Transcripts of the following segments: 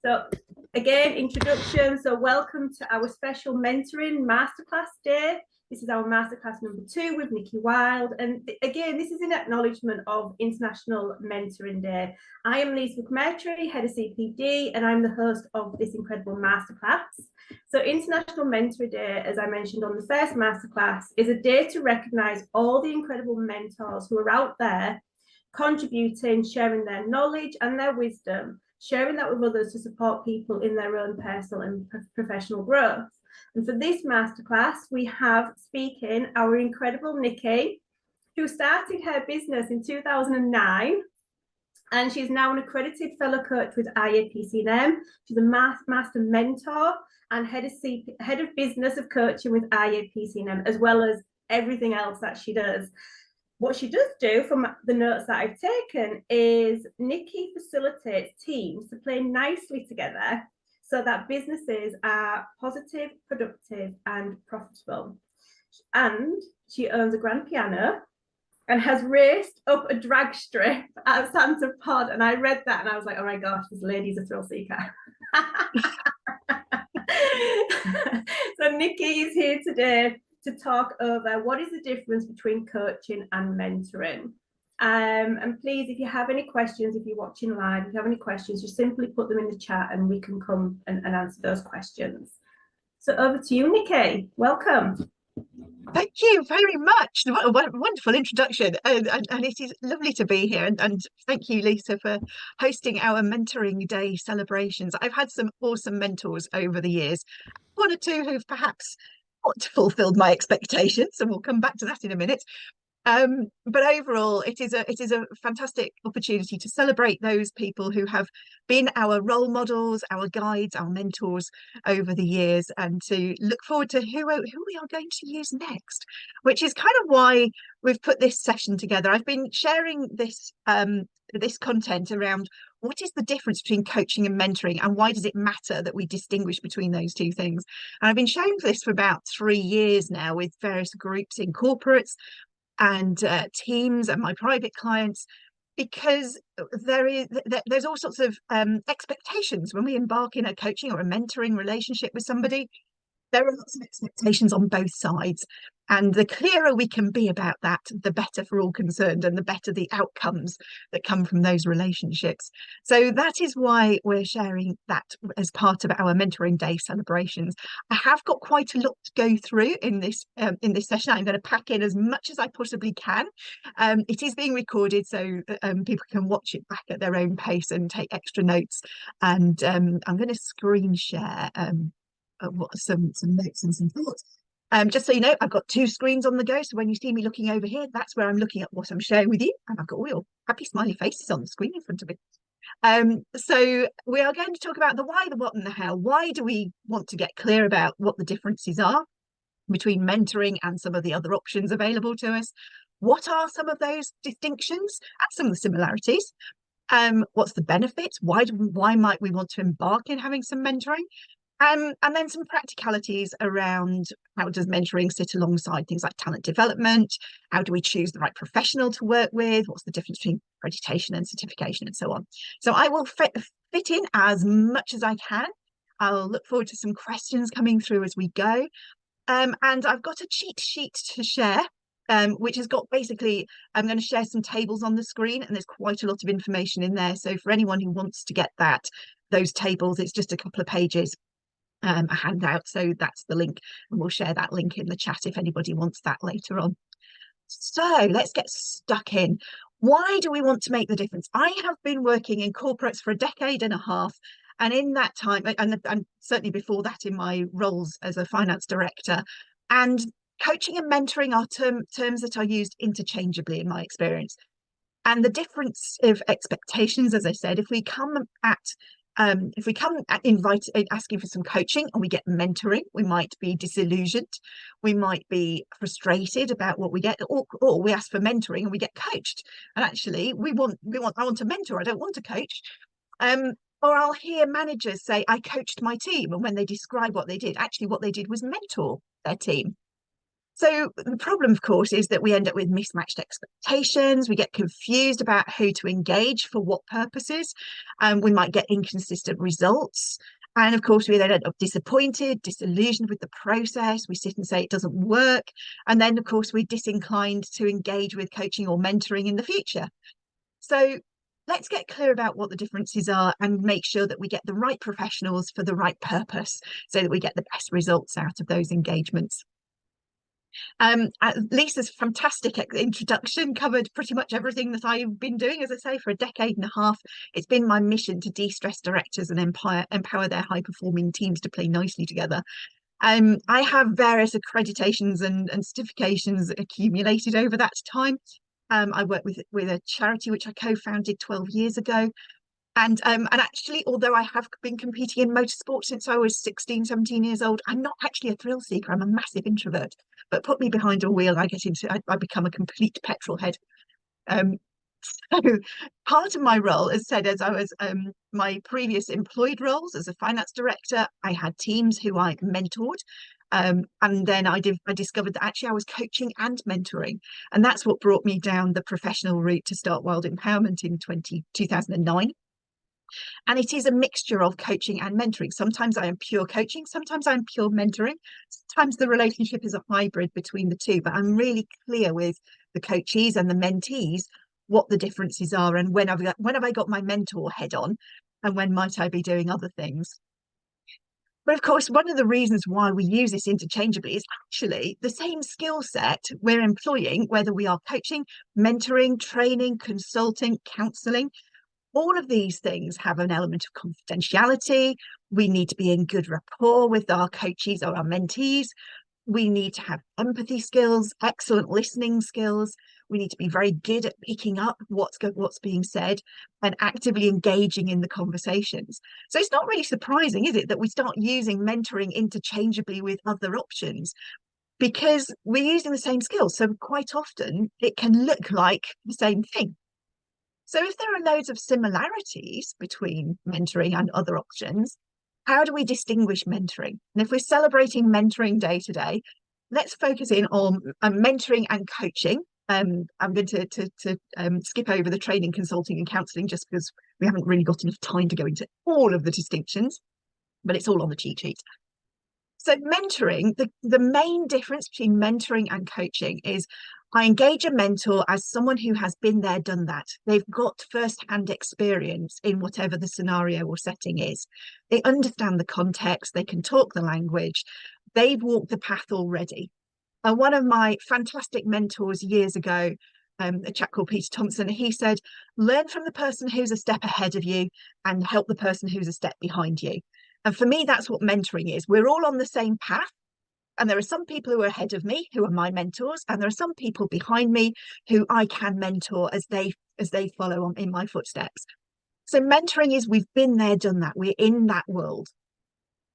So again, introduction. So welcome to our special mentoring masterclass day. This is our masterclass number 2 with Nikki Wild. And again, this is in acknowledgement of International Mentoring Day. I am Lisa McMurtry, Head of CPD, and I'm the host of this incredible masterclass. So International Mentor Day, as I mentioned on the first masterclass, is a day to recognise all the incredible mentors who are out there contributing, sharing their knowledge and their wisdom, sharing that with others to support people in their own personal and professional growth. And for this masterclass, we have speaking our incredible Nikki, who started her business in 2009, and she's now an accredited fellow coach with IAPC&M. She's a master mentor and head of business of coaching with IAPC&M, as well as everything else that she does. What she does do, from the notes that I've taken, is Nikki facilitates teams to play nicely together so that businesses are positive, productive, and profitable. And she owns a grand piano and has raced up a drag strip at Santa Pod. And I read that and I was like, oh my gosh, this lady's a thrill seeker. So Nikki is here today to talk over what is the difference between coaching and mentoring. And please, if you have any questions, if you're watching live, if you have any questions, just simply put them in the chat and we can come and answer those questions. So over to you, Nikki. Welcome. Thank you very much. What a wonderful introduction. And it is lovely to be here. And thank you, Lisa, for hosting our Mentoring Day celebrations. I've had some awesome mentors over the years, one or two who've perhaps not fulfilled my expectations, and we'll come back to that in a minute. But overall, it is a fantastic opportunity to celebrate those people who have been our role models, our guides, our mentors over the years, and to look forward to who we are going to use next, which is kind of why we've put this session together. I've been sharing this this content around what is the difference between coaching and mentoring, and why does it matter that we distinguish between those two things. And I've been sharing this for about 3 years now with various groups in corporates and teams and my private clients, because there's all sorts of expectations when we embark in a coaching or a mentoring relationship with somebody. There are lots of expectations on both sides, and the clearer we can be about that, the better for all concerned, and the better the outcomes that come from those relationships. So that is why we're sharing that as part of our Mentoring Day celebrations. I have got quite a lot to go through in this session. I'm going to pack in as much as I possibly can. It is being recorded, so people can watch it back at their own pace and take extra notes. And I'm going to screen share some notes and some thoughts. Just so you know, I've got 2 screens on the go, so when you see me looking over here, that's where I'm looking at what I'm sharing with you, and I've got all your happy smiley faces on the screen in front of me. So we are going to talk about the why, the what, and the how. Why do we want to get clear about what the differences are between mentoring and some of the other options available to us? What are some of those distinctions and some of the similarities? What's the benefits? Why might we want to embark in having some mentoring? And then some practicalities around how does mentoring sit alongside things like talent development? How do we choose the right professional to work with? What's the difference between accreditation and certification, and so on? So I will fit in as much as I can. I'll look forward to some questions coming through as we go. And I've got a cheat sheet to share, which has got basically, I'm going to share some tables on the screen, and there's quite a lot of information in there. So for anyone who wants to get those tables, it's just a couple of pages. A handout, so that's the link, and we'll share that link in the chat if anybody wants that later on. So let's get stuck in. Why do we want to make the difference? I have been working in corporates for a decade and a half, and in that time, and certainly before that in my roles as a finance director, and coaching and mentoring are terms that are used interchangeably in my experience. And the difference of expectations, as I said, if we come asking for some coaching and we get mentoring, we might be disillusioned, we might be frustrated about what we get, or we ask for mentoring and we get coached, and actually I want a mentor, I don't want a coach. Or I'll hear managers say, I coached my team, and when they describe what they did, actually what they did was mentor their team. So the problem, of course, is that we end up with mismatched expectations. We get confused about who to engage for what purposes. We might get inconsistent results. And of course, we then end up disappointed, disillusioned with the process. We sit and say it doesn't work. And then, of course, we're disinclined to engage with coaching or mentoring in the future. So let's get clear about what the differences are and make sure that we get the right professionals for the right purpose so that we get the best results out of those engagements. Lisa's fantastic introduction covered pretty much everything that I've been doing, as I say, for a decade and a half. It's been my mission to de-stress directors and empower their high-performing teams to play nicely together. I have various accreditations and certifications accumulated over that time. I work with a charity which I co-founded 12 years ago. And actually, although I have been competing in motorsport since I was 16, 17 years old, I'm not actually a thrill seeker. I'm a massive introvert. But put me behind a wheel, I become a complete petrol head. So part of my role, as said, as I was my previous employed roles as a finance director, I had teams who I mentored. And then I discovered that actually I was coaching and mentoring. And that's what brought me down the professional route to start Wild Empowerment in 2009. And it is a mixture of coaching and mentoring. Sometimes I am pure coaching, sometimes I'm pure mentoring. Sometimes the relationship is a hybrid between the two, but I'm really clear with the coachees and the mentees what the differences are and when have I got my mentor head on and when might I be doing other things. But of course, one of the reasons why we use this interchangeably is actually the same skill set we're employing, whether we are coaching, mentoring, training, consulting, counselling. All of these things have an element of confidentiality. We need to be in good rapport with our coaches or our mentees. We need to have empathy skills, excellent listening skills. We need to be very good at picking up what's being said and actively engaging in the conversations. So it's not really surprising, is it, that we start using mentoring interchangeably with other options, because we're using the same skills. So quite often it can look like the same thing. So if there are loads of similarities between mentoring and other options, how do we distinguish mentoring? And if we're celebrating Mentoring Day today, let's focus in on mentoring and coaching. I'm going to skip over the training, consulting and counselling just because we haven't really got enough time to go into all of the distinctions, but it's all on the cheat sheet. So mentoring, the main difference between mentoring and coaching is I engage a mentor as someone who has been there, done that. They've got first-hand experience in whatever the scenario or setting is. They understand the context, they can talk the language, they've walked the path already. And one of my fantastic mentors years ago, a chap called Peter Thompson, he said, learn from the person who's a step ahead of you and help the person who's a step behind you. And for me, that's what mentoring is. We're all on the same path. And there are some people who are ahead of me, who are my mentors, and there are some people behind me who I can mentor as they follow on in my footsteps. So mentoring is we've been there, done that. We're in that world.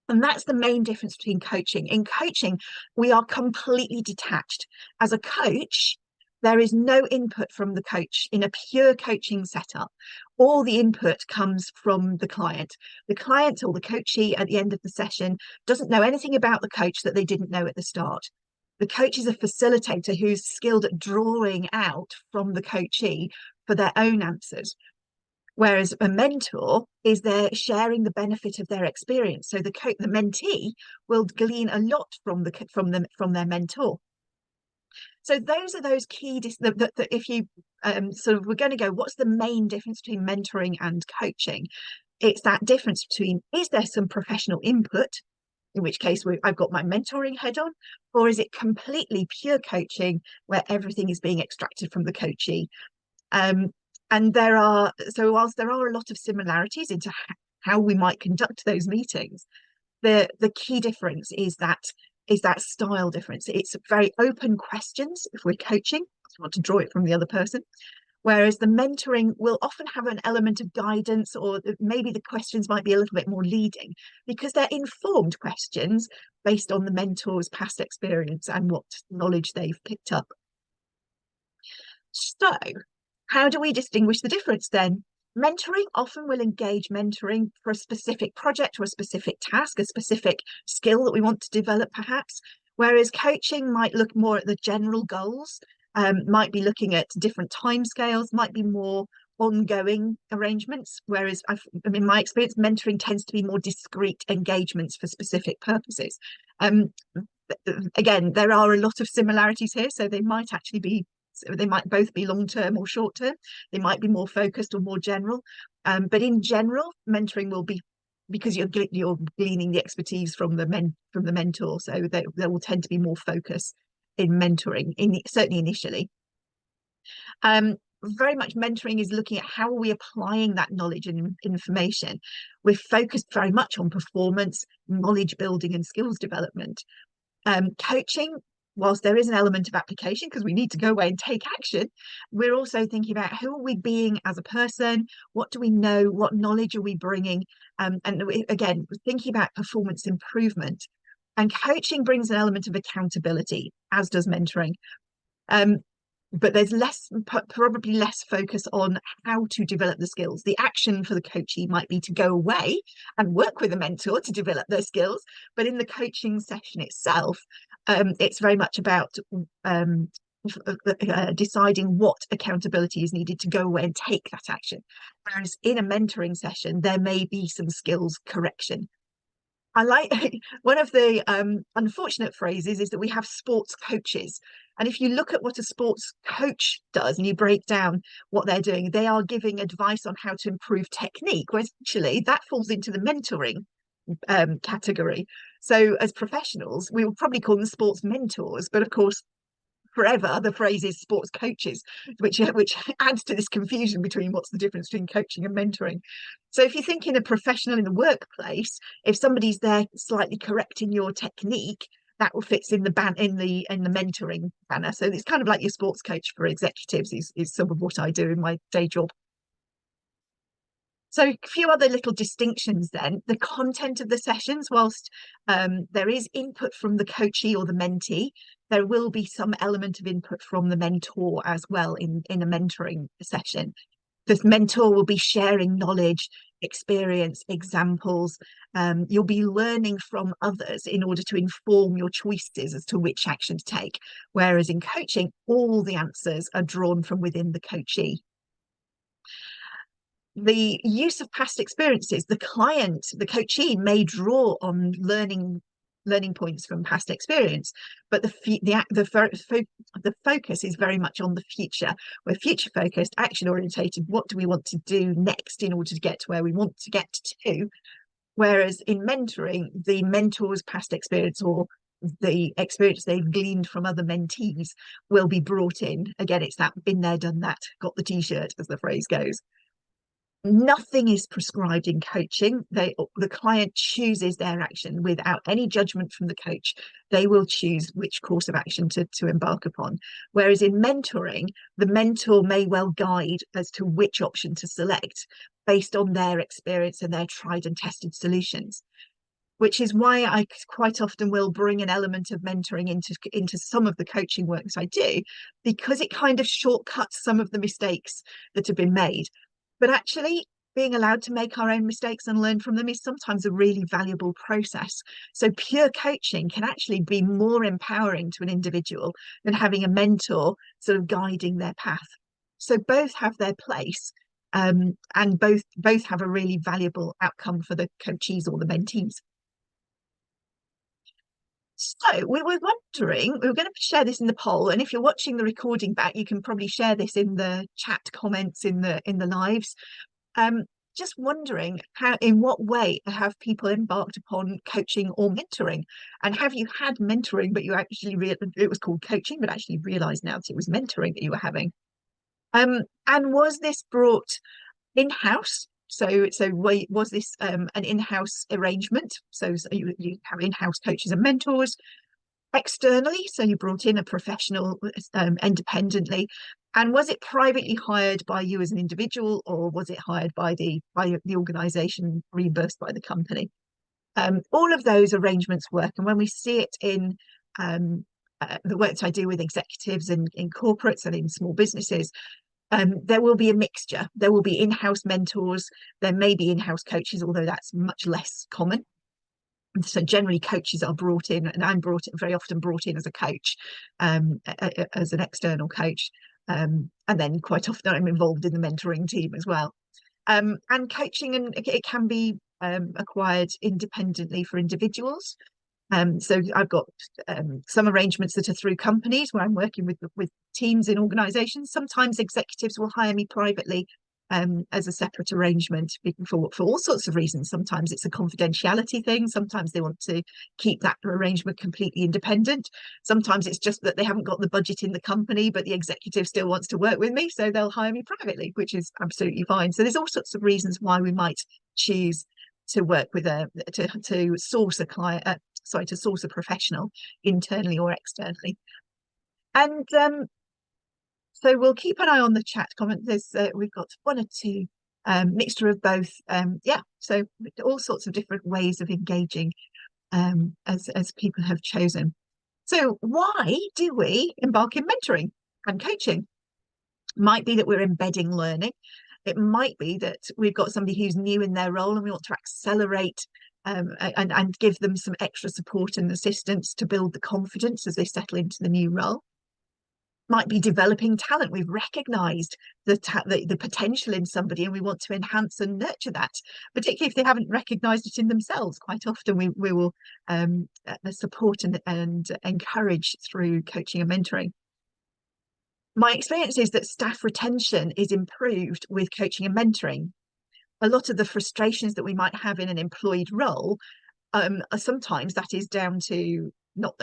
And that's the main difference between coaching. In coaching, we are completely detached. As a coach, there is no input from the coach in a pure coaching setup. All the input comes from the client. The client or the coachee at the end of the session doesn't know anything about the coach that they didn't know at the start. The coach is a facilitator who's skilled at drawing out from the coachee for their own answers. Whereas a mentor is there sharing the benefit of their experience. So the mentee will glean a lot from their mentor. So those are those key, that if you sort of, we're going to go, what's the main difference between mentoring and coaching? It's that difference between, is there some professional input, in which case I've got my mentoring head on, or is it completely pure coaching where everything is being extracted from the coachee? And whilst there are a lot of similarities into how we might conduct those meetings, the key difference is that style difference. It's very open questions if we're coaching. I want to draw it from the other person. Whereas the mentoring will often have an element of guidance, or maybe the questions might be a little bit more leading because they're informed questions based on the mentor's past experience and what knowledge they've picked up. So how do we distinguish the difference then? Mentoring often will engage mentoring for a specific project or a specific task, a specific skill that we want to develop perhaps. Whereas coaching might look more at the general goals, might be looking at different timescales, might be more ongoing arrangements. Whereas in my experience, mentoring tends to be more discrete engagements for specific purposes. Again, there are a lot of similarities here, so they might both be long-term or short-term. They might be more focused or more general. But in general, mentoring will be, because you're gleaning the expertise from the mentor, so there will tend to be more focus in mentoring, certainly initially. Very much mentoring is looking at how are we applying that knowledge and information. We're focused very much on performance, knowledge building, and skills development. Coaching, whilst there is an element of application because we need to go away and take action, we're also thinking about who are we being as a person, what do we know, what knowledge are we bringing, and again, thinking about performance improvement. And coaching brings an element of accountability, as does mentoring. But there's probably less focus on how to develop the skills. The action for the coachee might be to go away and work with a mentor to develop their skills. But in the coaching session itself, it's very much about deciding what accountability is needed to go away and take that action. Whereas in a mentoring session, there may be some skills correction. I like one of the unfortunate phrases is that we have sports coaches. And if you look at what a sports coach does and you break down what they're doing, they are giving advice on how to improve technique, whereas actually that falls into the mentoring category. So as professionals, we will probably call them sports mentors, but of course, forever the phrase is sports coaches, which adds to this confusion between what's the difference between coaching and mentoring. So if you think in a professional in the workplace, if somebody's there slightly correcting your technique, that will fits in the mentoring banner. So it's kind of like your sports coach for executives is some of what I do in my day job. So a few other little distinctions then. The content of the sessions, whilst there is input from the coachee or the mentee, there will be some element of input from the mentor as well in a mentoring session. The mentor will be sharing knowledge, experience, examples. You'll be learning from others in order to inform your choices as to which action to take. Whereas in coaching, all the answers are drawn from within the coachee. The use of past experiences, the coachee may draw on learning points from past experience, but the focus is very much on the future. We're future focused, action orientated. What do we want to do next in order to get to where we want to get to? Whereas in mentoring, the mentor's past experience or the experience they've gleaned from other mentees will be brought in. Again, it's that been there, done that, got the t-shirt, as the phrase goes. Nothing is prescribed in coaching. The client chooses their action without any judgment from the coach. They will choose which course of action to embark upon. Whereas in mentoring, the mentor may well guide as to which option to select based on their experience and their tried and tested solutions. Which is why I quite often will bring an element of mentoring into some of the coaching work that I do, because it kind of shortcuts some of the mistakes that have been made. But actually, being allowed to make our own mistakes and learn from them is sometimes a really valuable process. So pure coaching can actually be more empowering to an individual than having a mentor sort of guiding their path. So both have their place, and both have a really valuable outcome for the coachees or the mentees. So we were wondering, we were going to share this in the poll, and if you're watching the recording back, you can probably share this in the chat comments in the lives. Just wondering in what way have people embarked upon coaching or mentoring, and have you had mentoring but you actually it was called coaching but actually realized now that it was mentoring that you were having, and was this brought in-house? So was this an in-house arrangement? So you have in-house coaches and mentors. Externally, so you brought in a professional independently, and was it privately hired by you as an individual, or was it hired by the organization, reimbursed by the company? All of those arrangements work, and when we see it in the work that I do with executives and in corporates and in small businesses, there will be a mixture. There will be in-house mentors, there may be in-house coaches, although that's much less common. So generally coaches are brought in, and I'm very often brought in as a coach, as an external coach. And then quite often I'm involved in the mentoring team as well. And coaching, and it can be acquired independently for individuals. So I've got some arrangements that are through companies where I'm working with teams in organisations. Sometimes executives will hire me privately as a separate arrangement for all sorts of reasons. Sometimes it's a confidentiality thing. Sometimes they want to keep that arrangement completely independent. Sometimes it's just that they haven't got the budget in the company, but the executive still wants to work with me, so they'll hire me privately, which is absolutely fine. So there's all sorts of reasons why we might choose to work with to source a client, to source a professional internally or externally. And so we'll keep an eye on the chat comment. We've got one or two mixture of both. So all sorts of different ways of engaging as people have chosen. So why do we embark in mentoring and coaching? Might be that we're embedding learning. It might be that we've got somebody who's new in their role and we want to accelerate and give them some extra support and assistance to build the confidence as they settle into the new role. Might be developing talent. We've recognized the potential in somebody and we want to enhance and nurture that, particularly if they haven't recognized it in themselves. Quite often we will support and encourage through coaching and mentoring. My experience is that staff retention is improved with coaching and mentoring. A lot of the frustrations that we might have in an employed role, sometimes that is down to not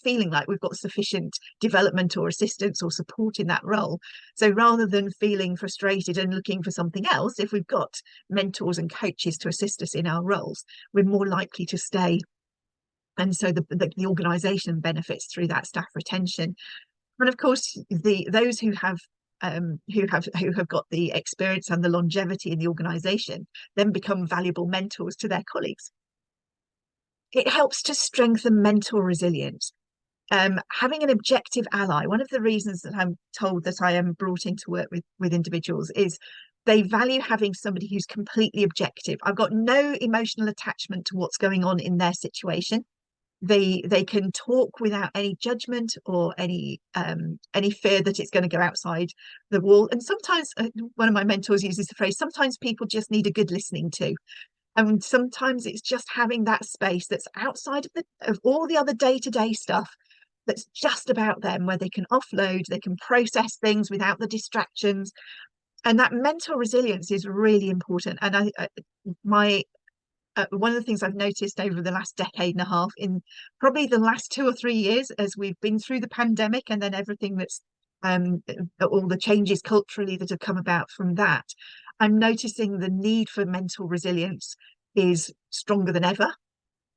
feeling like we've got sufficient development or assistance or support in that role. So rather than feeling frustrated and looking for something else, if we've got mentors and coaches to assist us in our roles, we're more likely to stay. And so the organisation benefits through that staff retention. And of course, those who have got the experience and the longevity in the organisation then become valuable mentors to their colleagues. It helps to strengthen mental resilience. Having an objective ally, one of the reasons that I'm told that I am brought in to work with individuals is they value having somebody who's completely objective. I've got no emotional attachment to what's going on in their situation. They can talk without any judgment or any fear that it's going to go outside the wall. And sometimes one of my mentors uses the phrase, sometimes people just need a good listening to. And sometimes it's just having that space that's outside of all the other day-to-day stuff, that's just about them, where they can offload, they can process things without the distractions. And that mental resilience is really important. And one of the things I've noticed over the last decade and a half, in probably the last 2 or 3 years, as we've been through the pandemic and then everything that's all the changes culturally that have come about from that, I'm noticing the need for mental resilience is stronger than ever.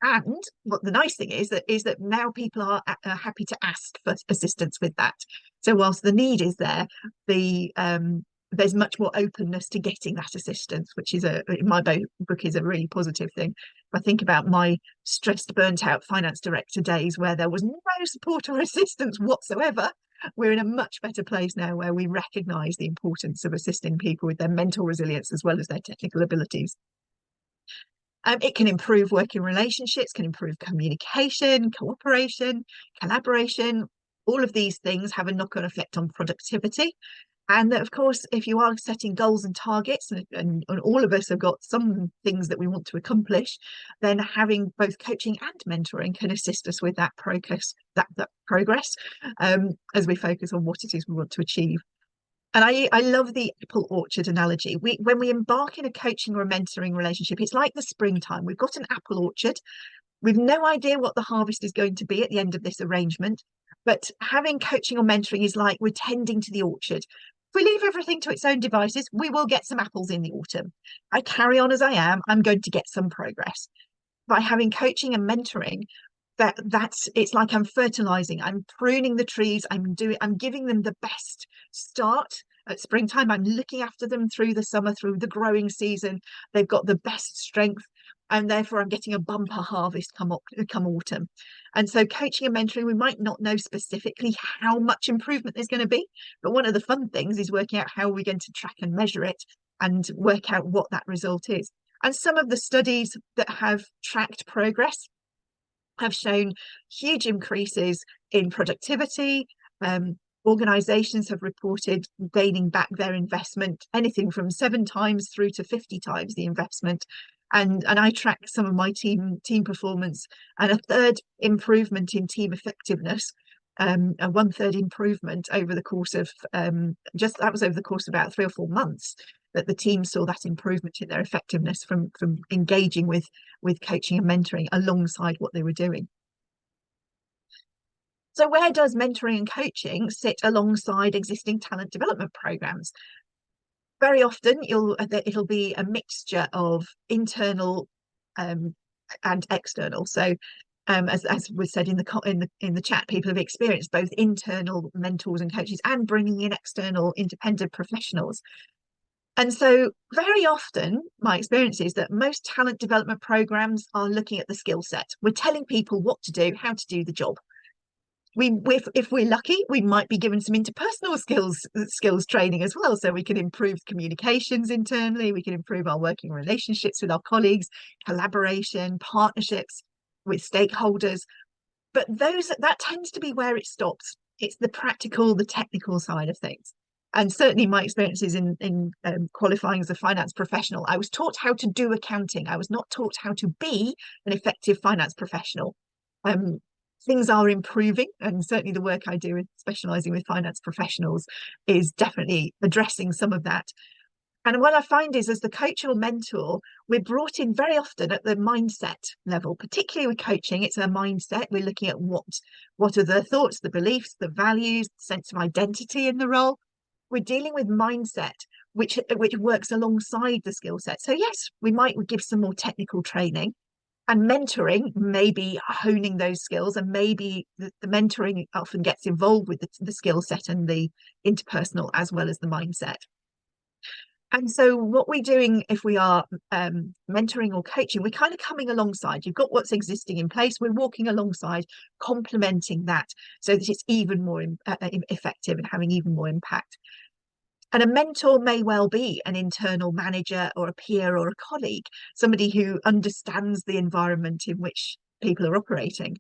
And what the nice thing is that now people are happy to ask for assistance with that. So whilst the need is there, there's much more openness to getting that assistance, which is in my book is a really positive thing. If I think about my stressed, burnt out finance director days where there was no support or assistance whatsoever, we're in a much better place now where we recognise the importance of assisting people with their mental resilience as well as their technical abilities. It can improve working relationships, can improve communication, cooperation, collaboration. All of these things have a knock-on effect on productivity. And of course, if you are setting goals and targets, and all of us have got some things that we want to accomplish, then having both coaching and mentoring can assist us with that progress, as we focus on what it is we want to achieve. And I love the apple orchard analogy. When we embark in a coaching or a mentoring relationship, it's like the springtime. We've got an apple orchard. We've no idea what the harvest is going to be at the end of this arrangement. But having coaching or mentoring is like we're tending to the orchard. If we leave everything to its own devices, we will get some apples in the autumn. I carry on as I am, I'm going to get some progress. By having coaching and mentoring, it's like I'm fertilizing, I'm pruning the trees, I'm giving them the best start at springtime. I'm looking after them through the summer, through the growing season. They've got the best strength, and therefore I'm getting a bumper harvest come autumn. And so coaching and mentoring, we might not know specifically how much improvement there's going to be, but one of the fun things is working out how we're going to track and measure it and work out what that result is. And some of the studies that have tracked progress have shown huge increases in productivity. Organizations have reported gaining back their investment, anything from 7 times through to 50 times the investment. And I track some of my team performance, and a third improvement in team effectiveness, a 1/3 improvement over the course of that was over the course of about 3 or 4 months, that the team saw that improvement in their effectiveness from engaging with coaching and mentoring alongside what they were doing. So where does mentoring and coaching sit alongside existing talent development programs? Very often it'll be a mixture of internal and external. So as was said in the chat, people have experienced both internal mentors and coaches and bringing in external independent professionals. And so very often my experience is that most talent development programs are looking at the skill set. We're telling people what to do, how to do the job. If we're lucky, we might be given some interpersonal skills training as well, so we can improve communications internally, we can improve our working relationships with our colleagues, collaboration, partnerships with stakeholders. But that tends to be where it stops. It's the practical, the technical side of things. And certainly my experiences in qualifying as a finance professional, I was taught how to do accounting. I was not taught how to be an effective finance professional. Things are improving, and certainly the work I do with specialising with finance professionals is definitely addressing some of that. And what I find is, as the coach or mentor, we're brought in very often at the mindset level, particularly with coaching. It's a mindset. We're looking at what are the thoughts, the beliefs, the values, the sense of identity in the role. We're dealing with mindset, which works alongside the skill set. So yes, we might give some more technical training, and mentoring may be honing those skills, and maybe the mentoring often gets involved with the skill set and the interpersonal as well as the mindset. And so what we're doing, if we are mentoring or coaching, we're kind of coming alongside. You've got what's existing in place, we're walking alongside, complementing that so that it's even more effective and having even more impact. And a mentor may well be an internal manager or a peer or a colleague, somebody who understands the environment in which people are operating.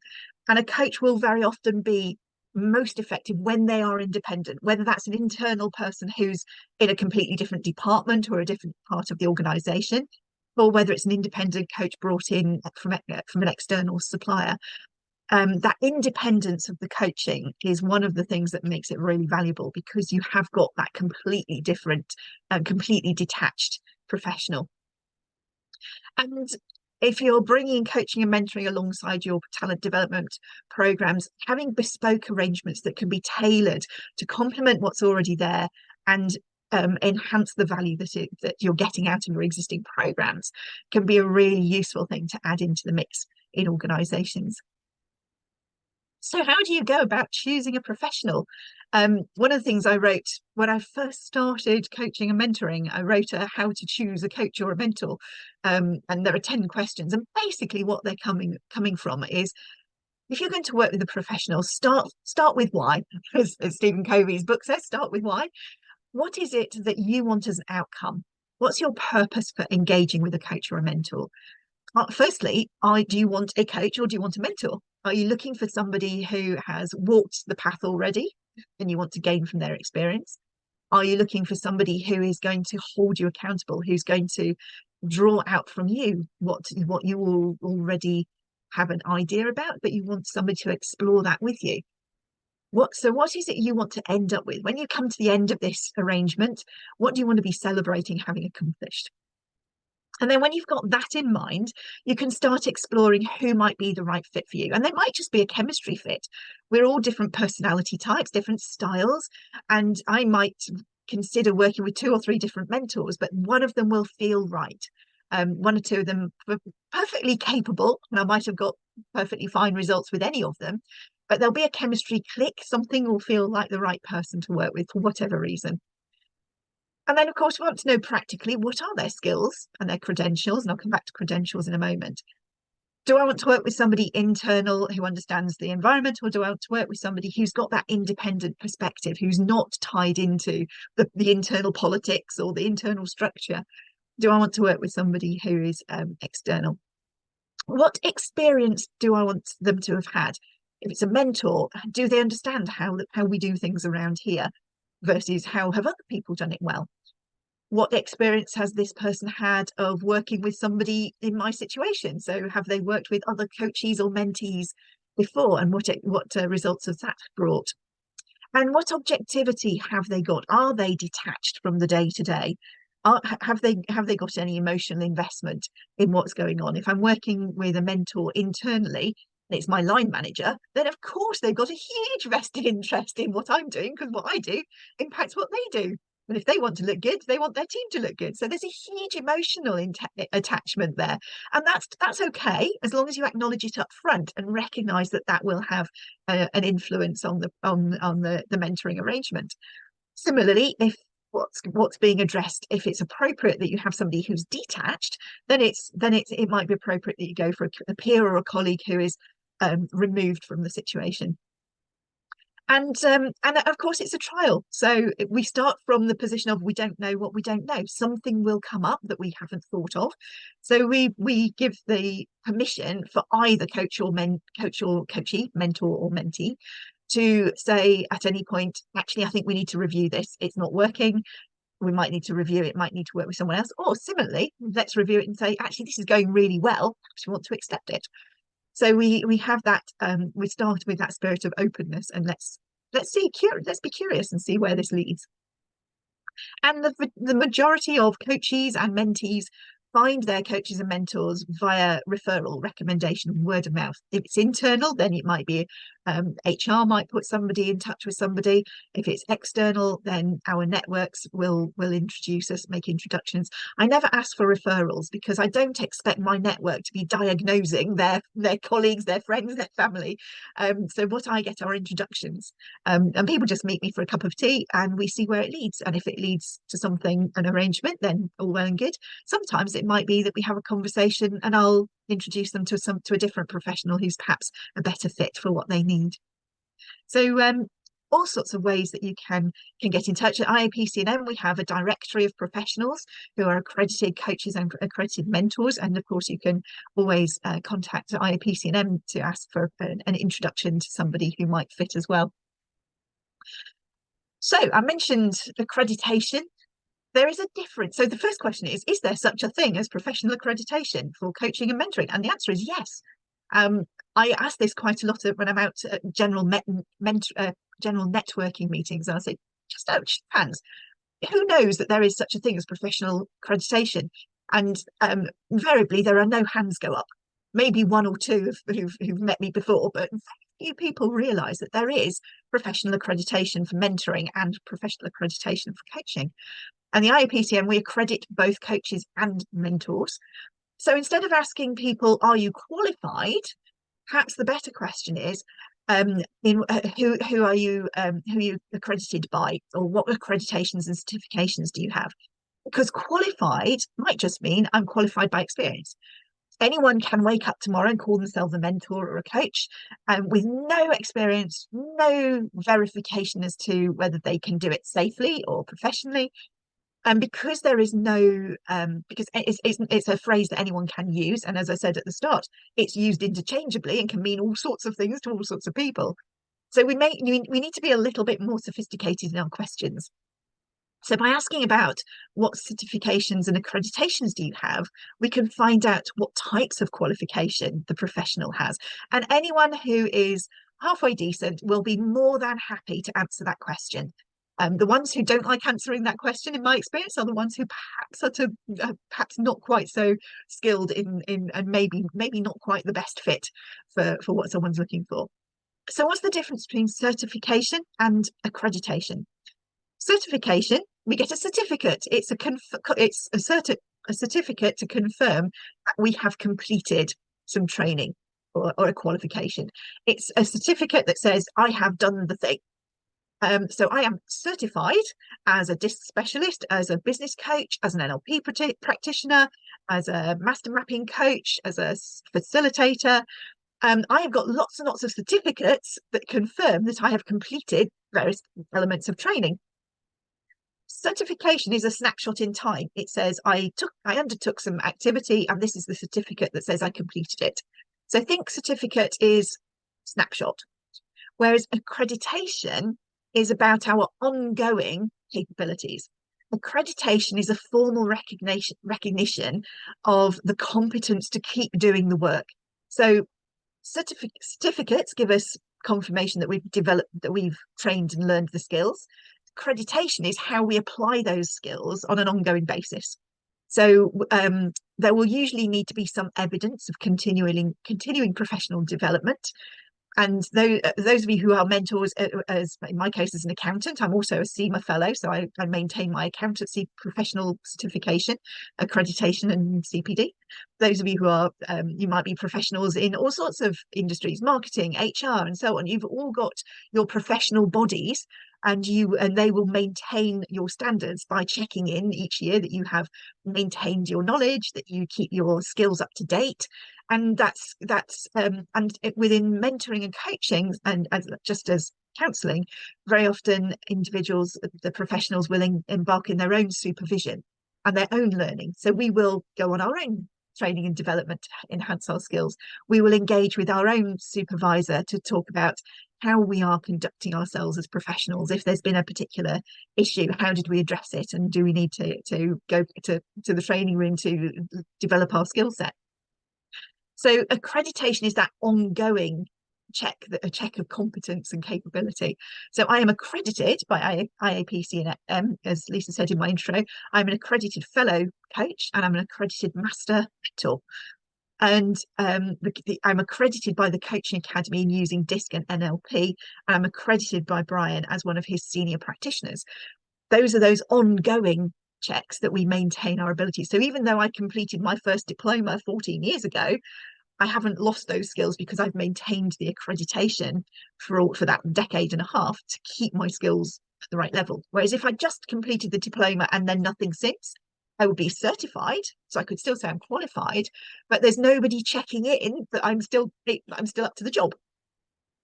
And a coach will very often be most effective when they are independent, whether that's an internal person who's in a completely different department or a different part of the organisation, or whether it's an independent coach brought in from an external supplier. That independence of the coaching is one of the things that makes it really valuable, because you have got that completely different and completely detached professional. And if you're bringing coaching and mentoring alongside your talent development programs, having bespoke arrangements that can be tailored to complement what's already there and enhance the value that you're getting out of your existing programs can be a really useful thing to add into the mix in organizations. So how do you go about choosing a professional? One of the things I wrote when I first started coaching and mentoring, I wrote a how to choose a coach or a mentor. And there are 10 questions. And basically what they're coming from is, if you're going to work with a professional, start with why. As Stephen Covey's book says, start with why. What is it that you want as an outcome? What's your purpose for engaging with a coach or a mentor? Firstly, do you want a coach or do you want a mentor? Are you looking for somebody who has walked the path already and you want to gain from their experience? Are you looking for somebody who is going to hold you accountable, who's going to draw out from you what you all already have an idea about, but you want somebody to explore that with you? What is it you want to end up with? When you come to the end of this arrangement, what do you want to be celebrating having accomplished? And then when you've got that in mind, you can start exploring who might be the right fit for you. And they might just be a chemistry fit. We're all different personality types, different styles. And I might consider working with 2 or 3 different mentors, but one of them will feel right. 1 or 2 of them are perfectly capable, and I might have got perfectly fine results with any of them. But there'll be a chemistry click. Something will feel like the right person to work with for whatever reason. And then, of course, we want to know practically what are their skills and their credentials. And I'll come back to credentials in a moment. Do I want to work with somebody internal who understands the environment, or do I want to work with somebody who's got that independent perspective, who's not tied into the internal politics or the internal structure? do I want to work with somebody who is external? What experience do I want them to have had? If it's a mentor, do they understand how we do things around here versus how have other people done it well? What experience has this person had of working with somebody in my situation? So have they worked with other coaches or mentees before, and what results has that brought? And what objectivity have they got? Are they detached from the day to day? Have they got any emotional investment in what's going on? If I'm working with a mentor internally, and it's my line manager, then of course they've got a huge vested interest in what I'm doing, because what I do impacts what they do. And if they want to look good, they want their team to look good. So there's a huge emotional attachment there, and that's okay as long as you acknowledge it up front and recognise that that will have an influence on the mentoring arrangement. Similarly, if what's being addressed, if it's appropriate that you have somebody who's detached, then it might be appropriate that you go for a peer or a colleague who is removed from the situation. And of course it's a trial, so we start from the position of we don't know what we don't know. Something will come up that we haven't thought of, so we give the permission for either coachee, mentor or mentee, to say at any point, actually I think we need to review this, it's not working, we might need to review it, might need to work with someone else, or similarly let's review it and say actually this is going really well, perhaps we want to accept it. So we have that, we start with that spirit of openness, and let's be curious and see where this leads. And the majority of coaches and mentees find their coaches and mentors via referral, recommendation, word of mouth. If it's internal, then it might be HR might put somebody in touch with somebody. If it's external, then our networks will introduce us, make introductions. I never ask for referrals because I don't expect my network to be diagnosing their colleagues, their friends, their family. So what I get are introductions, and people just meet me for a cup of tea and we see where it leads. And if it leads to something, an arrangement, then all well and good. Sometimes it might be that we have a conversation and I'll introduce them to a different professional who's perhaps a better fit for what they need. So all sorts of ways that you can get in touch. At IAPC&M we have a directory of professionals who are accredited coaches and accredited mentors, and of course you can always contact IAPC&M to ask for an introduction to somebody who might fit as well. So I mentioned accreditation. There is a difference. So the first question is there such a thing as professional accreditation for coaching and mentoring? And the answer is yes. I ask this quite a lot when I'm out at general networking meetings, and I say, just out hands, who knows that there is such a thing as professional accreditation? And invariably there are no hands go up. Maybe one or two who've met me before, but few people realise that there is professional accreditation for mentoring and professional accreditation for coaching. And the IAPC&M, we accredit both coaches and mentors. So instead of asking people, are you qualified? Perhaps the better question is, who are you accredited by, or what accreditations and certifications do you have? Because qualified might just mean I'm qualified by experience. Anyone can wake up tomorrow and call themselves a mentor or a coach, with no experience, no verification as to whether they can do it safely or professionally. And because there is no, because it's a phrase that anyone can use, and as I said at the start, it's used interchangeably and can mean all sorts of things to all sorts of people. So we need to be a little bit more sophisticated in our questions. So by asking about what certifications and accreditations do you have, we can find out what types of qualification the professional has. And anyone who is halfway decent will be more than happy to answer that question. The ones who don't like answering that question, in my experience, are the ones who perhaps are perhaps not quite so skilled in and maybe not quite the best fit for what someone's looking for. So what's the difference between certification and accreditation? Certification, we get a certificate. It's a certificate to confirm that we have completed some training or a qualification. It's a certificate that says I have done the thing. So I am certified as a DISC specialist, as a business coach, as an NLP practitioner, as a master mapping coach, as a facilitator. I have got lots and lots of certificates that confirm that I have completed various elements of training. Certification is a snapshot in time. It says I undertook some activity and this is the certificate that says I completed it. So think certificate is snapshot, whereas accreditation is about our ongoing capabilities. Accreditation is a formal recognition of the competence to keep doing the work. So certificates give us confirmation that we've developed, that we've trained and learned the skills. Accreditation is how we apply those skills on an ongoing basis. So there will usually need to be some evidence of continuing professional development. And those of you who are mentors, as in my case as an accountant, I'm also a CIMA fellow, so I maintain my accountancy professional certification, accreditation and CPD. Those of you who are, you might be professionals in all sorts of industries, marketing, HR and so on. You've all got your professional bodies and they will maintain your standards by checking in each year that you have maintained your knowledge, that you keep your skills up to date. And that's within mentoring and coaching and just as counselling, very often individuals, the professionals will embark in their own supervision and their own learning. So we will go on our own training and development to enhance our skills. We will engage with our own supervisor to talk about how we are conducting ourselves as professionals. If there's been a particular issue, how did we address it? And do we need to go to the training room to develop our skill set? So accreditation is that ongoing check, a check of competence and capability. So I am accredited by IAPC&M, as Lisa said in my intro. I'm an accredited fellow coach and I'm an accredited master mentor. And I'm accredited by the Coaching Academy in using DISC and NLP. And I'm accredited by Brian as one of his senior practitioners. Those are those ongoing checks that we maintain our abilities. So even though I completed my first diploma 14 years ago, I haven't lost those skills because I've maintained the accreditation for that decade and a half to keep my skills at the right level. Whereas if I just completed the diploma and then nothing since, I would be certified, so I could still say I'm qualified, but there's nobody checking in that I'm still up to the job.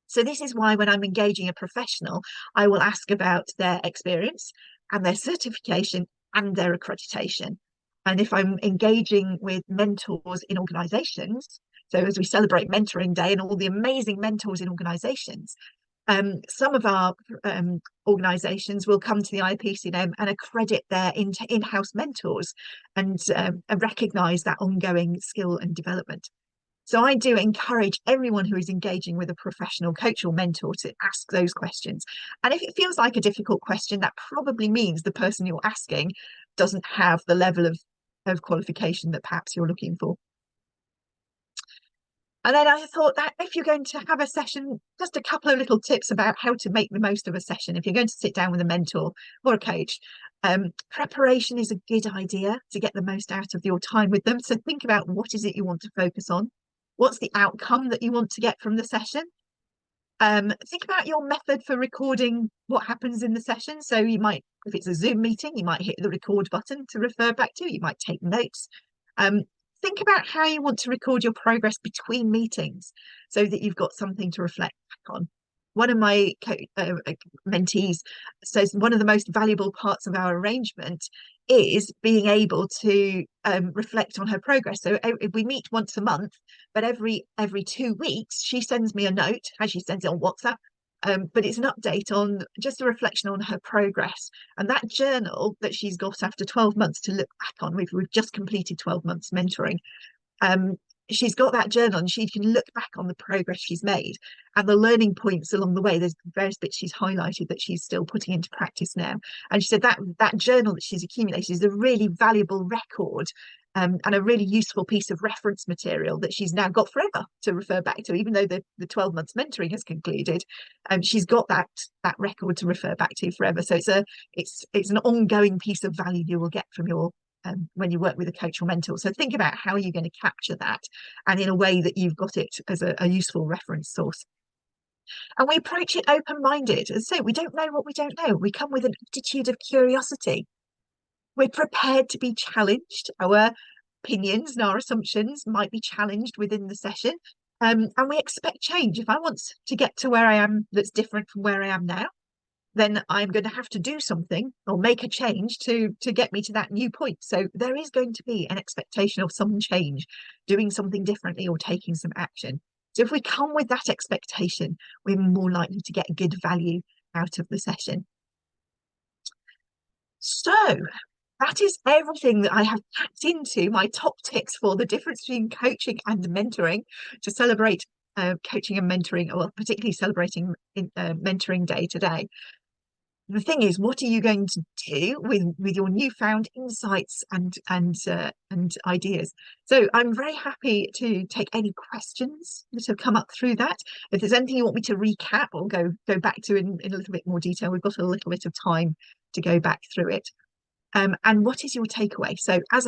So this is why when I'm engaging a professional, I will ask about their experience and their certification and their accreditation. And if I'm engaging with mentors in organizations, so as we celebrate Mentoring Day and all the amazing mentors in organizations, some of our organizations will come to the IAPC&M and accredit their in-house mentors and recognize that ongoing skill and development. So I do encourage everyone who is engaging with a professional coach or mentor to ask those questions. And if it feels like a difficult question, that probably means the person you're asking doesn't have the level of qualification that perhaps you're looking for. And then I thought that if you're going to have a session, just a couple of little tips about how to make the most of a session. If you're going to sit down with a mentor or a coach, preparation is a good idea to get the most out of your time with them. So think about what is it you want to focus on? What's the outcome that you want to get from the session? Think about your method for recording what happens in the session. So you might, if it's a Zoom meeting, you might hit the record button to refer back to. You might take notes. Think about how you want to record your progress between meetings so that you've got something to reflect back on. One of my mentees says one of the most valuable parts of our arrangement is being able to reflect on her progress. So we meet once a month, but every 2 weeks she sends me a note, as she sends it on WhatsApp, but it's an update on just a reflection on her progress. And that journal that she's got after 12 months to look back on, we've just completed 12 months mentoring. She's got that journal and she can look back on the progress she's made and the learning points along the way. There's various bits she's highlighted that she's still putting into practice now. And she said that journal that she's accumulated is a really valuable record and a really useful piece of reference material that she's now got forever to refer back to, even though the 12 months mentoring has concluded. She's got that record to refer back to forever. So it's an ongoing piece of value you will get from your when you work with a coach or mentor. So think about how you're going to capture that and in a way that you've got it as a useful reference source. And we approach it open-minded. As I say, we don't know what we don't know. We come with an attitude of curiosity. We're prepared to be challenged. Our opinions and our assumptions might be challenged within the session. And we expect change. If I want to get to where I am that's different from where I am now, then I'm going to have to do something or make a change to get me to that new point. So there is going to be an expectation of some change, doing something differently or taking some action. So if we come with that expectation, we're more likely to get good value out of the session. So that is everything that I have packed into my top tips for the difference between coaching and mentoring to celebrate coaching and mentoring, or particularly celebrating mentoring day today. The thing is, what are you going to do with your newfound insights and ideas? So I'm very happy to take any questions that have come up through that. If there's anything you want me to recap or go back to in a little bit more detail, we've got a little bit of time to go back through it. And what is your takeaway? So I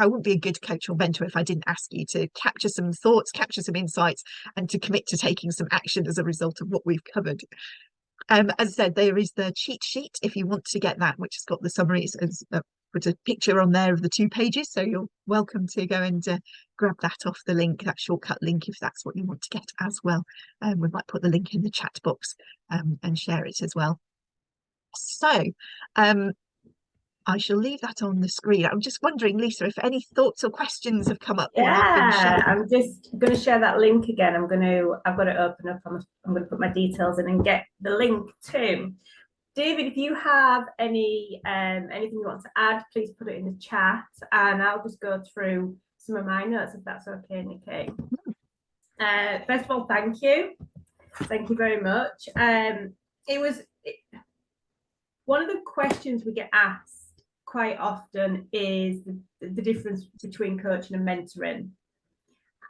wouldn't be a good coach or mentor if I didn't ask you to capture some thoughts, capture some insights, and to commit to taking some action as a result of what we've covered. As I said, there is the cheat sheet if you want to get that, which has got the summaries, as put a picture on there of the 2 pages. So you're welcome to go and grab that off the link, that shortcut link, if that's what you want to get as well. We might put the link in the chat box and share it as well. So I shall leave that on the screen. I'm just wondering, Lisa, if any thoughts or questions have come up while I've been sharing. I'm just going to share that link again. I've got to open up. I'm going to put my details in and get the link too. David, if you have anything you want to add, please put it in the chat, and I'll just go through some of my notes if that's okay, Nikki. First of all, thank you very much. One of the questions we get asked quite often is the difference between coaching and mentoring,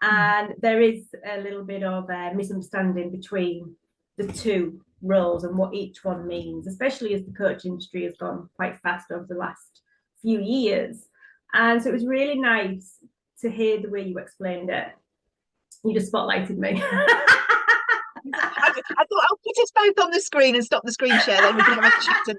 and there is a little bit of a misunderstanding between the two roles and what each one means, especially as the coaching industry has gone quite fast over the last few years. And so it was really nice to hear the way you explained it. You just spotlighted me. I thought I'll put us both on the screen and stop the screen share, then we can have a chat.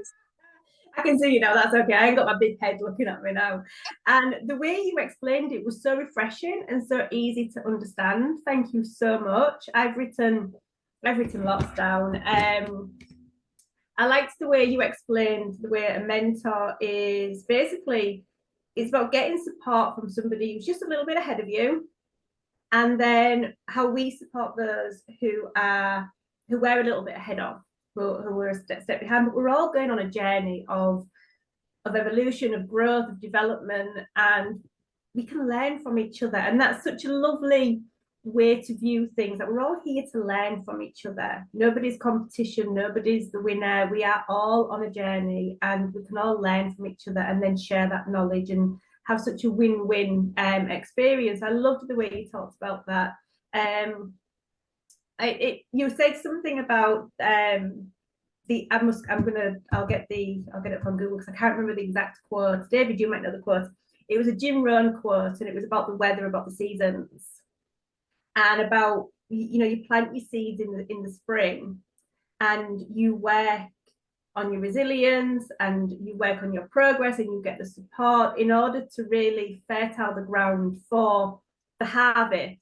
I can see you now, that's okay. I ain't got my big head looking at me now. And the way you explained it was so refreshing and so easy to understand. Thank you so much. I've written lots down. I liked the way you explained the way a mentor is basically, it's about getting support from somebody who's just a little bit ahead of you, and then how we support those who we're a little bit ahead of, who are a step behind, but we're all going on a journey of evolution, of growth, of development, and we can learn from each other. And that's such a lovely way to view things, that we're all here to learn from each other. Nobody's competition, nobody's the winner. We are all on a journey, and we can all learn from each other and then share that knowledge and have such a win-win experience. I loved the way you talked about that. You said something about I'll get it from Google because I can't remember the exact quote. David, you might know the quote. It was a Jim Rohn quote, and it was about the weather, about the seasons, and about, you plant your seeds in the spring, and you work on your resilience and you work on your progress, and you get the support in order to really fertile the ground for the harvest,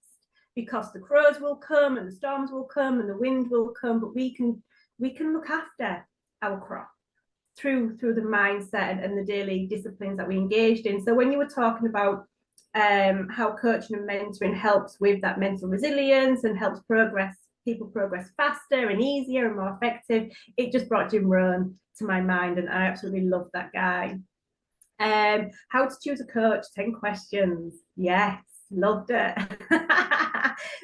because the crows will come and the storms will come and the wind will come, but we can look after our crop through the mindset and the daily disciplines that we engaged in. So when you were talking about how coaching and mentoring helps with that mental resilience and helps people progress faster and easier and more effective, it just brought Jim Rohn to my mind, and I absolutely love that guy. How to choose a coach, 10 questions. Yes, loved it.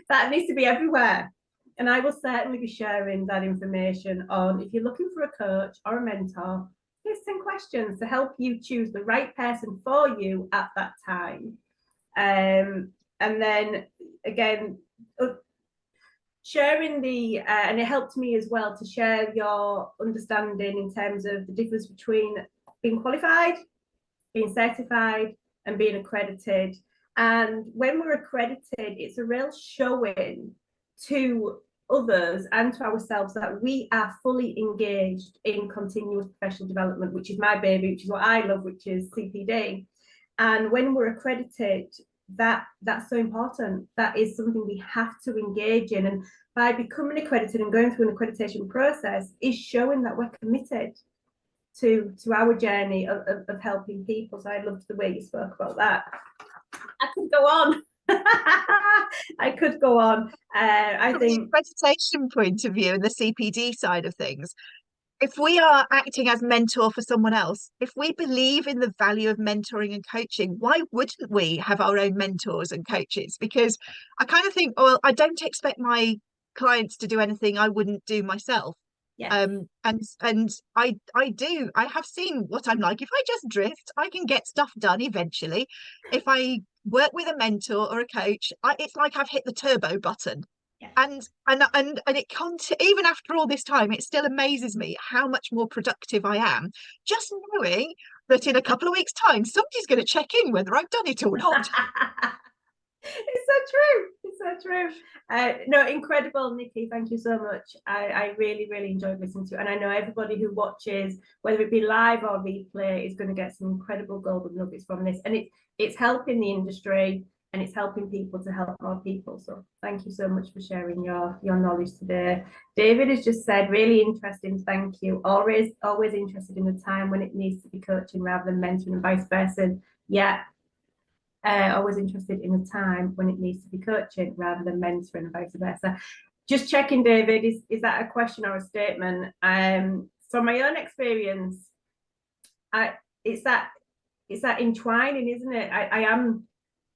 That needs to be everywhere. And I will certainly be sharing that information on, if you're looking for a coach or a mentor, here's 10 questions to help you choose the right person for you at that time. And then again, sharing and it helped me as well to share your understanding in terms of the difference between being qualified, being certified, and being accredited. And when we're accredited, it's a real showing to others and to ourselves that we are fully engaged in continuous professional development, which is my baby, which is what I love, which is CPD. And when we're accredited, that's so important. That is something we have to engage in, and by becoming accredited and going through an accreditation process is showing that we're committed to our journey of helping people. So I loved the way you spoke about that. I could go on. I could go on. I think from the accreditation point of view and the CPD side of things, if we are acting as mentor for someone else, if we believe in the value of mentoring and coaching, why wouldn't we have our own mentors and coaches? Because I kind of think, well, I don't expect my clients to do anything I wouldn't do myself. yeah. And I have seen what I'm like. If I just drift, I can get stuff done eventually. If I work with a mentor or a coach, it's like I've hit the turbo button. Yeah. And it can't, even after all this time, it still amazes me how much more productive I am, just knowing that in a couple of weeks' time, somebody's going to check in whether I've done it or not. It's so true. It's so true. No, incredible, Nikki. Thank you so much. I really, really enjoyed listening to you. And I know everybody who watches, whether it be live or replay, is going to get some incredible golden nuggets from this. And it's helping the industry, and it's helping people to help more people. So thank you so much for sharing your knowledge today. David has just said, really interesting. Thank you. Always interested in the time when it needs to be coaching rather than mentoring, and vice versa. Yeah. Always interested in the time when it needs to be coaching rather than mentoring, and vice versa. Just checking, David, is that a question or a statement? From my own experience, it's that entwining, isn't it? I am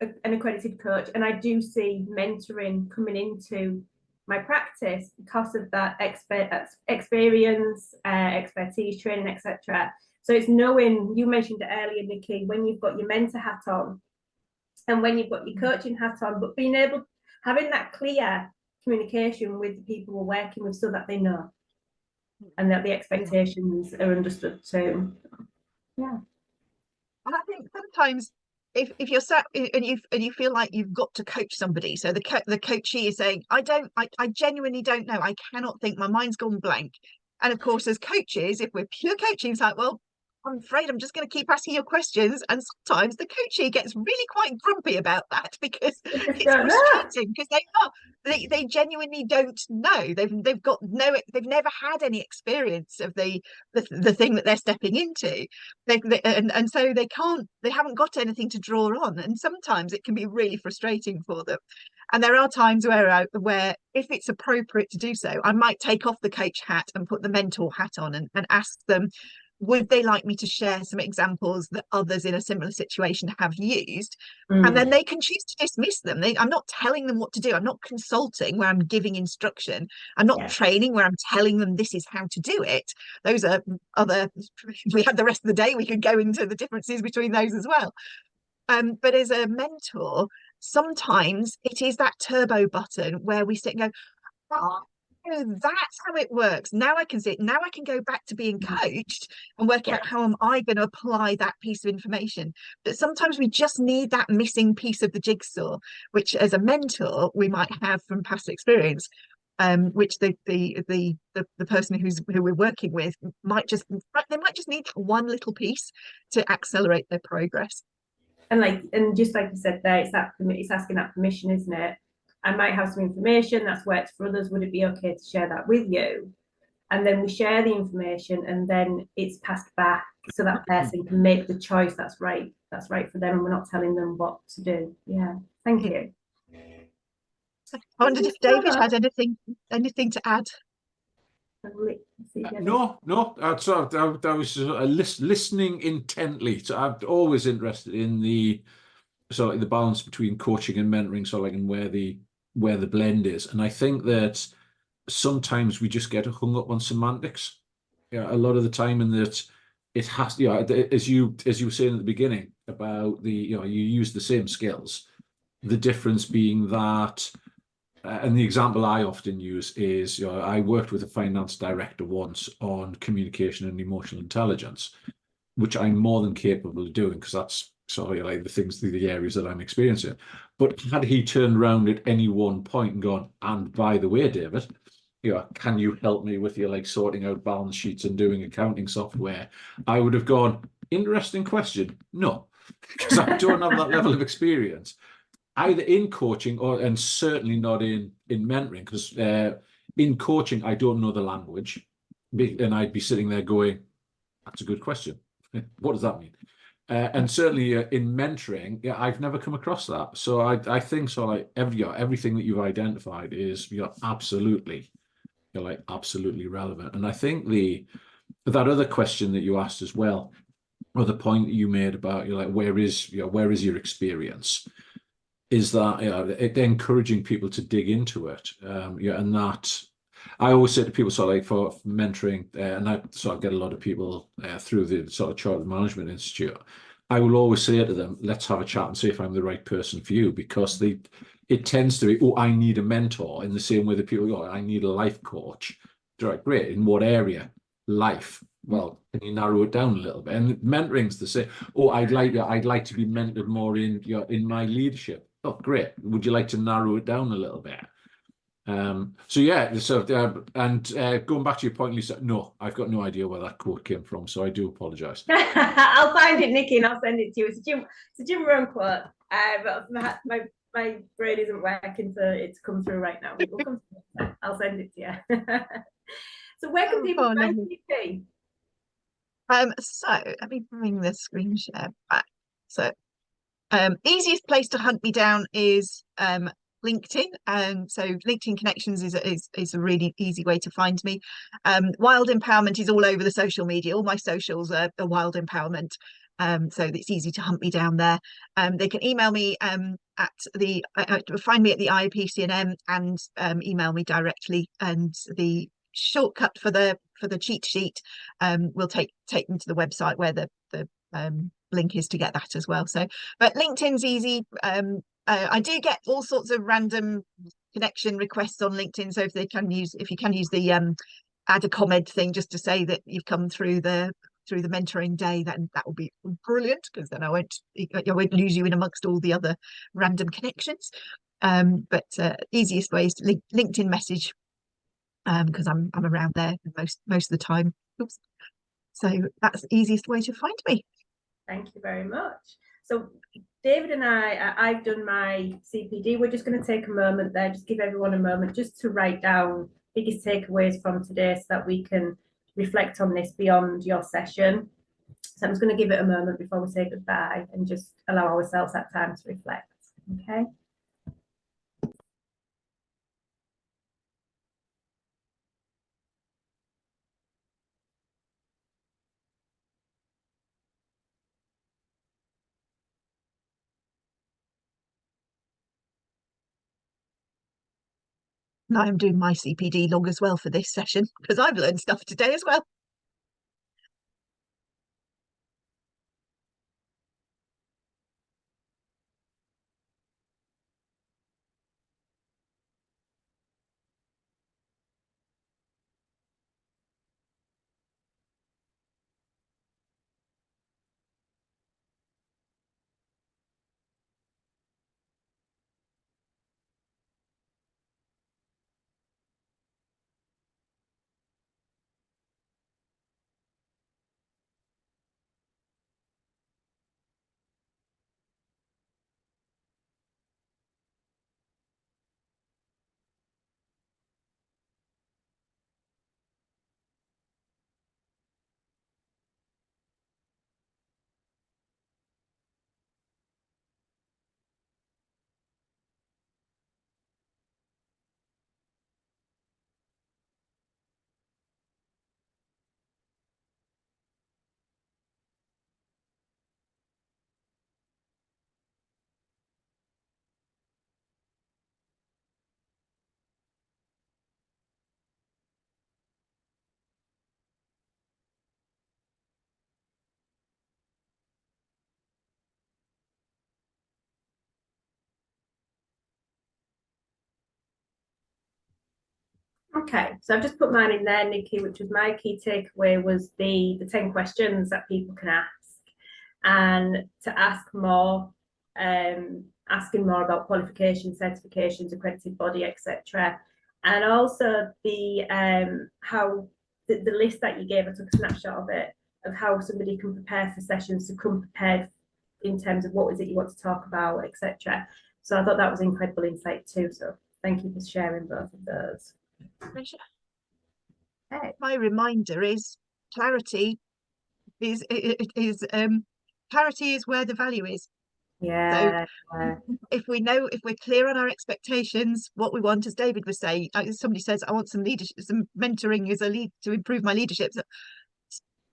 an accredited coach, and I do see mentoring coming into my practice because of that experience, expertise, training, etc. So it's knowing, you mentioned it earlier, Nikki, when you've got your mentor hat on and when you've got your coaching hat on, but having that clear communication with the people we're working with so that they know and that the expectations are understood too. Yeah. And I think sometimes if you're sat and you feel like you've got to coach somebody, so the coachee is saying, I genuinely don't know, I cannot think, my mind's gone blank. And of course, as coaches, if we're pure coaching, it's like, well, I'm afraid I'm just going to keep asking your questions. And sometimes the coachee gets really quite grumpy about that because it's frustrating, because they genuinely don't know. They've never had any experience of the thing that they're stepping into. And so they haven't got anything to draw on. And sometimes it can be really frustrating for them. And there are times where if it's appropriate to do so, I might take off the coach hat and put the mentor hat on and ask them, would they like me to share some examples that others in a similar situation have used? And then they can choose to dismiss them. I'm not telling them what to do. I'm not consulting where I'm giving instruction. I'm not training where I'm telling them this is how to do it. Those are other, if we had the rest of the day, we could go into the differences between those as well. But as a mentor, sometimes it is that turbo button where we sit and go, oh, that's how it works. Now I can see it. Now I can go back to being coached and work out how am I going to apply that piece of information. But sometimes we just need that missing piece of the jigsaw, which as a mentor we might have from past experience, which the person who we're working with might just need one little piece to accelerate their progress. And just like you said there, it's asking that permission, isn't it? I might have some information that's worked for others. Would it be okay to share that with you? And then we share the information, and then it's passed back so that person can make the choice that's right for them, and we're not telling them what to do. Yeah, thank you. I wondered if David had anything to add. No. I was listening intently. So I'm always interested in the balance between coaching and mentoring, and where the blend is. And I think that sometimes we just get hung up on semantics. Yeah, a lot of the time, and that it has, as you were saying at the beginning about you use the same skills. The difference being that. And the example I often use is, I worked with a finance director once on communication and emotional intelligence, which I'm more than capable of doing because that's the areas that I'm experiencing. But had he turned around at any one point and gone, and by the way, David, can you help me with your sorting out balance sheets and doing accounting software? I would have gone, interesting question. No, because I don't have that level of experience. either in coaching and certainly not in mentoring, because in coaching I don't know the language, and I'd be sitting there going, "That's a good question. What does that mean?" And certainly in mentoring, yeah, I've never come across that. So I think so. Like everything that you've identified is absolutely relevant. And I think that other question that you asked as well, or the point that you made about where is your experience, is that encouraging people to dig into it. And that I always say to people, sort of like for mentoring, and I sort of get a lot of people through the sort of Chartered Management Institute. I will always say to them, let's have a chat and see if I'm the right person for you, because it tends to be, oh, I need a mentor, in the same way that people go, I need a life coach. Right, great. In what area? Life. Well, can you narrow it down a little bit? And mentoring's the same. Oh, I'd like to be mentored more in my leadership. Oh, great. Would you like to narrow it down a little bit? So yeah, going back to your point, Lisa, no, I've got no idea where that quote came from, so I do apologise. I'll find it, Nikki, and I'll send it to you. It's a Jim Rohn quote, but my brain isn't working for it to come through right now. It will come through. I'll send it to you. So where can people find you, Nikki? So let me bring the screen share back. So easiest place to hunt me down is LinkedIn. So LinkedIn connections is a really easy way to find me. Wild Empowerment is all over the social media. All my socials are Wild Empowerment. So it's easy to hunt me down there. They can email me find me at the IAPC&M and email me directly, and the shortcut for the cheat sheet will take them to the website where the link is to get that as well. So, but LinkedIn's easy. I do get all sorts of random connection requests on LinkedIn. So if you can use the add a comment thing just to say that you've come through the mentoring day, then that will be brilliant, because then I won't lose you in amongst all the other random connections. But easiest way is to LinkedIn message, because I'm around there most of the time. Oops. So that's the easiest way to find me. Thank you very much. So David and I've done my CPD. We're just going to take a moment there, just give everyone a moment just to write down biggest takeaways from today, so that we can reflect on this beyond your session. So I'm just going to give it a moment before we say goodbye and just allow ourselves that time to reflect. Okay. And I'm doing my CPD log as well for this session, because I've learned stuff today as well. Okay, so I've just put mine in there, Nikki, which was my key takeaway was the 10 questions that people can ask, and to ask more, asking more about qualifications, certifications, accredited body, etc. And also the how the list that you gave, I took a snapshot of it, of how somebody can prepare for sessions, to come prepared in terms of what is it you want to talk about, etc. So I thought that was incredible insight too. So thank you for sharing both of those. Pleasure. Okay. My reminder is clarity clarity is where the value is. Yeah. If we're clear on our expectations, what we want, as David was saying, somebody says, I want some leadership, some mentoring as a lead to improve my leadership. So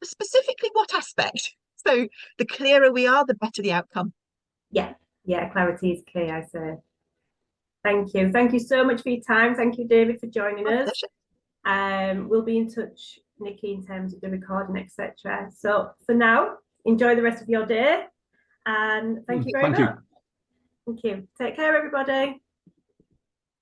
specifically what aspect? So the clearer we are, the better the outcome. Yeah, clarity is key, I say. Thank you. Thank you so much for your time. Thank you, David, for joining us. We'll be in touch, Nikki, in terms of the recording, etc. So for now, enjoy the rest of your day, and thank you very much. Thank you. Take care, everybody.